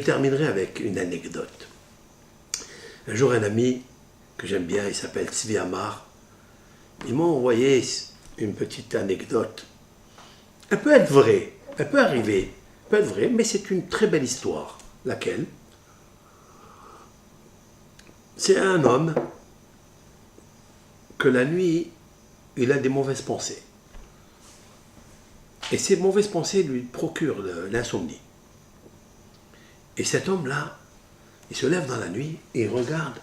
terminerai avec une anecdote. Un jour, un ami que j'aime bien, il s'appelle Tzvi Amar, il m'a envoyé une petite anecdote. Elle peut être vraie, elle peut arriver, elle peut être vraie, mais c'est une très belle histoire. Laquelle? C'est un homme que la nuit, il a des mauvaises pensées. Et ces mauvaises pensées lui procurent l'insomnie. Et cet homme-là, il se lève dans la nuit et il regarde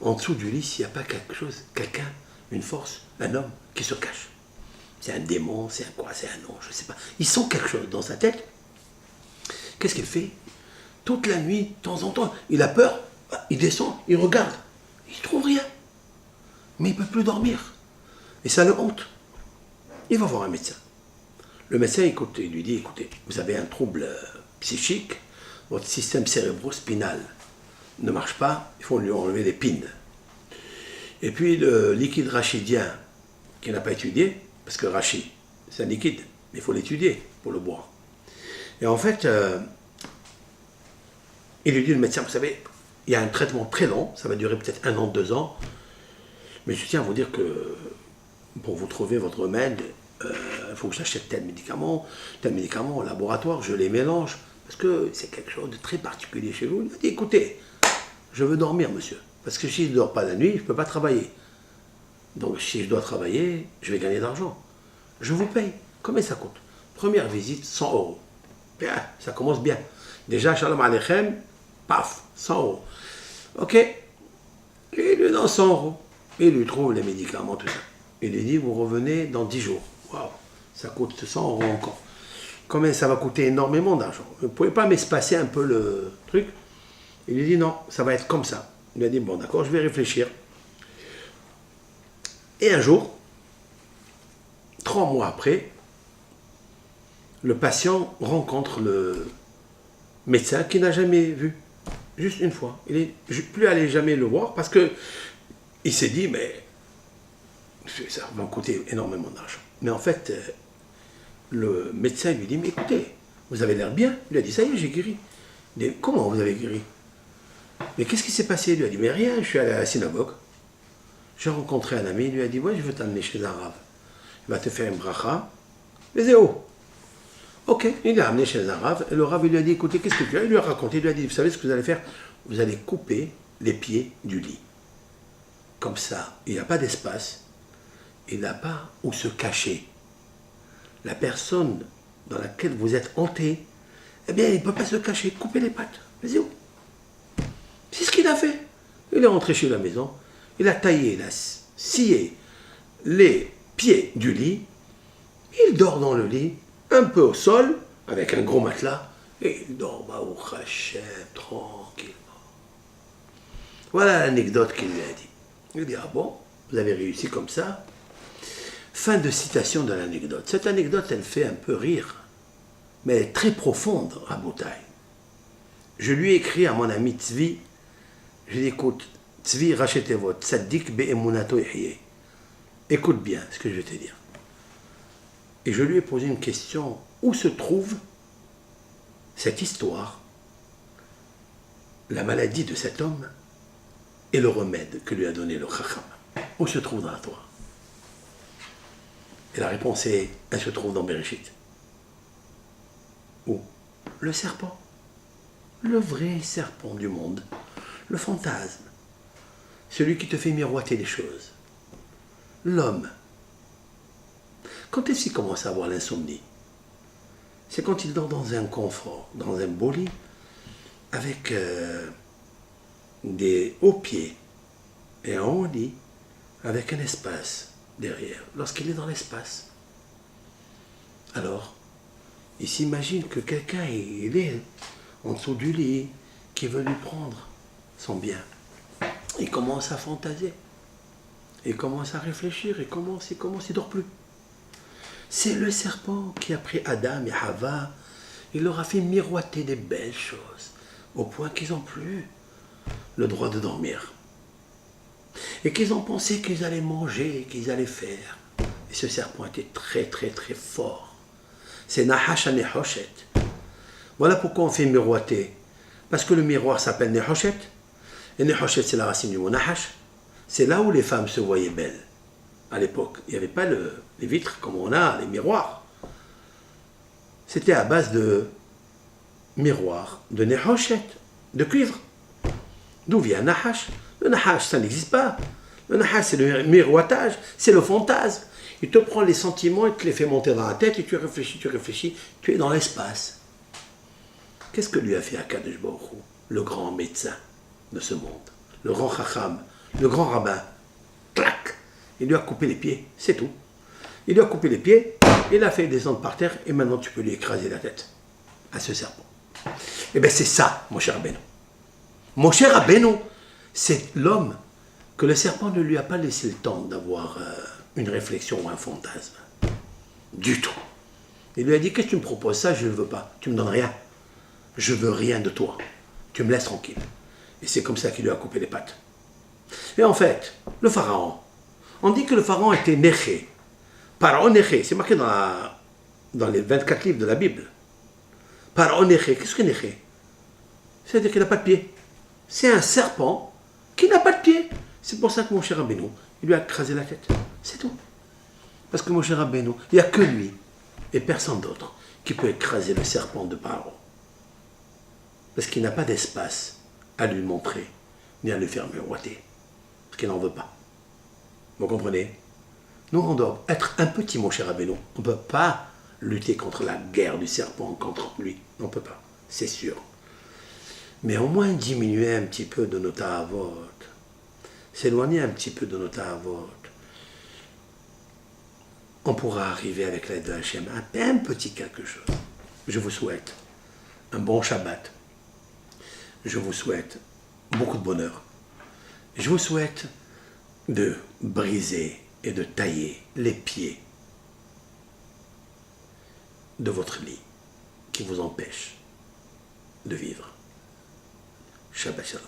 en dessous du lit s'il n'y a pas quelque chose, quelqu'un, une force, un homme qui se cache. C'est un démon, c'est un quoi, c'est un ange, je ne sais pas. Il sent quelque chose dans sa tête. Qu'est-ce qu'il fait? Toute la nuit, de temps en temps, il a peur, il descend, il regarde. Il ne trouve rien. Mais il ne peut plus dormir. Et ça le hante. Il va voir un médecin. Le médecin, écoute, il lui dit, écoutez, vous avez un trouble psychique, votre système cérébro-spinal ne marche pas, il faut lui enlever des pines. Et puis le liquide rachidien, qu'il n'a pas étudié, parce que rachid, c'est un liquide, mais il faut l'étudier pour le boire. Et en fait, il lui dit, le médecin, vous savez, il y a un traitement très long, ça va durer peut-être 1 an, 2 ans, mais je tiens à vous dire que pour vous trouver votre remède, il faut que j'achète tel médicament au laboratoire, je les mélange, parce que c'est quelque chose de très particulier chez vous. Il m'a dit, écoutez, je veux dormir, monsieur, parce que si je ne dors pas la nuit, je ne peux pas travailler. Donc si je dois travailler, je vais gagner de l'argent. Je vous paye. Combien ça coûte? Première visite, 100 euros. Bien, ça commence bien. Déjà, shalom aleichem, paf, 100 euros. Ok. Et il lui donne 100 euros. Il lui trouve les médicaments, tout ça. Il lui dit, vous revenez dans 10 jours. Waouh, ça coûte 100 euros encore. Combien ça va coûter? Énormément d'argent. Vous ne pouvez pas m'espacer un peu le truc? Il lui dit, non, ça va être comme ça. Il lui a dit, bon, d'accord, je vais réfléchir. Et un jour, 3 mois après, le patient rencontre le médecin qu'il n'a jamais vu. Juste une fois. Il n'est plus allé jamais le voir parce que il s'est dit, mais ça va me coûter énormément d'argent. Mais en fait, le médecin lui dit, mais écoutez, vous avez l'air bien. Il lui a dit, ça y est, j'ai guéri. Il dit, comment vous avez guéri? Mais qu'est-ce qui s'est passé? Il lui a dit, mais rien, je suis allé à la synagogue. J'ai rencontré un ami, il lui a dit, ouais, je veux t'amener chez un rave. Il va te faire une bracha. Mais c'est où? Ok, il l'a amené chez un rave. Et le rave, il lui a dit, écoutez, qu'est-ce que tu as? Il lui a raconté, il lui a dit, vous savez ce que vous allez faire? Vous allez couper les pieds du lit. Comme ça, il n'y a pas d'espace. Il n'a pas où se cacher. La personne dans laquelle vous êtes hanté, eh bien, il ne peut pas se cacher. Coupez les pattes. Vas-y où? C'est ce qu'il a fait. Il est rentré chez la maison. Il a taillé, il a scié les pieds du lit. Il dort dans le lit, un peu au sol, avec un gros matelas. Et il dort, Baruch Hashem, tranquillement. Voilà l'anecdote qu'il lui a dit. Il dit, ah bon, vous avez réussi comme ça? Fin de citation de l'anecdote. Cette anecdote, elle fait un peu rire, mais elle est très profonde, Rabotai. Je lui ai écrit à mon ami Tzvi, je lui ai dit, écoute, Tzvi rachetevot, tzaddik be'emunato yehye. Écoute bien ce que je vais te dire. Et je lui ai posé une question, où se trouve cette histoire, la maladie de cet homme et le remède que lui a donné le Chacham? Où se trouve dans la Torah? Et la réponse est, elle se trouve dans Bereshit. Où? Le serpent. Le vrai serpent du monde. Le fantasme. Celui qui te fait miroiter les choses. L'homme. Quand est-ce qu'il commence à avoir l'insomnie? C'est quand il dort dans un confort, dans un beau lit, avec des hauts pieds et un haut lit, avec un espace derrière. Lorsqu'il est dans l'espace, alors, il s'imagine que quelqu'un il est en dessous du lit, qui veut lui prendre son bien. Il commence à fantaser. Il commence à réfléchir. Il dort plus. C'est le serpent qui a pris Adam et Hava. Il leur a fait miroiter des belles choses, au point qu'ils n'ont plus le droit de dormir. Et qu'ils ont pensé qu'ils allaient manger, qu'ils allaient faire. Et ce serpent était très très très fort. C'est Nahash Anehoshet. Voilà pourquoi on fait miroiter Parce que le miroir s'appelle Nehoshet. Et Nehoshet, c'est la racine du mot Nahash. C'est là où les femmes se voyaient belles. À l'époque, il n'y avait pas les vitres comme on a, les miroirs. C'était à base de miroirs, de Nehoshet, de cuivre. D'où vient Nahash? Le Nahash, ça n'existe pas. Le Nahash, c'est le miroitage, c'est le fantasme. Il te prend les sentiments et te les fait monter dans la tête et tu réfléchis, tu es dans l'espace. Qu'est-ce que lui a fait Akadosh Baruch Hu, le grand médecin de ce monde, le grand chacham, le grand rabbin? Clac! Il lui a coupé les pieds, c'est tout. Il lui a coupé les pieds, il l'a fait descendre par terre et maintenant tu peux lui écraser la tête à ce serpent. Eh bien c'est ça, mon cher Rabbeinu. Mon cher Rabbeinu, c'est l'homme que le serpent ne lui a pas laissé le temps d'avoir une réflexion ou un fantasme. Du tout. Il lui a dit, qu'est-ce que tu me proposes? Ça, je ne veux pas. Tu me donnes rien. Je veux rien de toi. Tu me laisses tranquille. Et c'est comme ça qu'il lui a coupé les pattes. Et en fait, le pharaon, on dit que le pharaon était Néché. Pharaon Néché, c'est marqué dans les 24 livres de la Bible. Pharaon Néché, qu'est-ce que Néché? C'est-à-dire qu'il n'a pas de pied. C'est un serpent qui n'a pas de pied. C'est pour ça que mon cher Rabbeinu, il lui a écrasé la tête. C'est tout. Parce que mon cher Rabbeinu, il n'y a que lui et personne d'autre qui peut écraser le serpent de Pharaon. Parce qu'il n'a pas d'espace à lui montrer, ni à lui faire miroiter. Parce qu'il n'en veut pas. Vous comprenez? Nous, on doit être un petit, mon cher Rabbeinu. On ne peut pas lutter contre la guerre du serpent contre lui. On ne peut pas, c'est sûr. Mais au moins diminuer un petit peu de nos ta'avot. S'éloigner un petit peu de nos ta'avot. On pourra arriver avec l'aide de Hachem à un petit quelque chose. Je vous souhaite un bon Shabbat. Je vous souhaite beaucoup de bonheur. Je vous souhaite de briser et de tailler les pieds de votre lit qui vous empêchent de vivre. Shabbat Shalom.